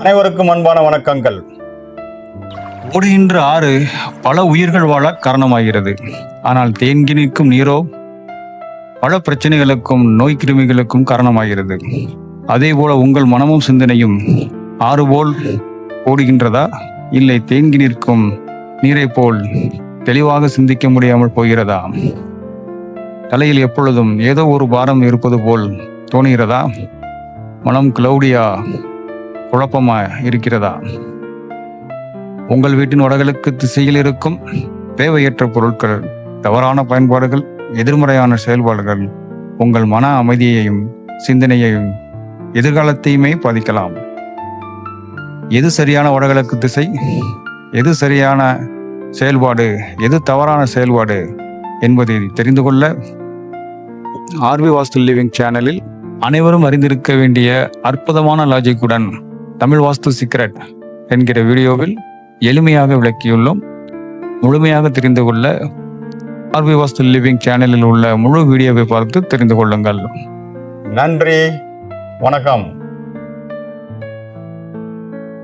அனைவருக்கும் அன்பான வணக்கங்கள். ஓடுகின்ற ஆறு பல உயிர்கள் வாழ காரணமாகிறது. ஆனால் தேங்கி நிற்கும் நீரோ பல பிரச்சனைகளுக்கும் நோய் கிருமிகளுக்கும் காரணமாகிறது. அதே போல உங்கள் மனமும் சிந்தனையும் ஆறு போல் ஓடுகின்றதா, இல்லை தேங்கி நிற்கும் நீரை போல் தெளிவாக சிந்திக்க முடியாமல் போகிறதா? தலையில் எப்பொழுதும் ஏதோ ஒரு பாரம் இருப்பது போல் தோணுகிறதா? மனம் கிளவுடியா குழப்பமா இருக்கிறதா? உங்கள் வீட்டின் வடகிழக்கு திசையில் இருக்கும் தேவையற்ற பொருட்கள், தவறான பயன்பாடுகள், எதிர்மறையான செயல்பாடுகள் உங்கள் மன அமைதியையும் சிந்தனையையும் எதிர்காலத்தையுமே பாதிக்கலாம். எது சரியான வடகிழக்கு திசை, எது சரியான செயல்பாடு, எது தவறான செயல்பாடு என்பதை தெரிந்து கொள்ள ஆர்வி வாஸ்து லிவிங் சேனலில் அனைவரும் அறிந்திருக்க வேண்டிய அற்புதமான லாஜிக்குடன் தமிழ் வாஸ்து சீக்ரெட் என்கிற வீடியோவில் எளிமையாக விளக்கியுள்ளோம். முழுமையாக தெரிந்து கொள்ள ஆர்வி வாஸ்து லிவிங் சேனலில் உள்ள முழு வீடியோவை பார்த்து தெரிந்து கொள்ளுங்கள். நன்றி, வணக்கம்.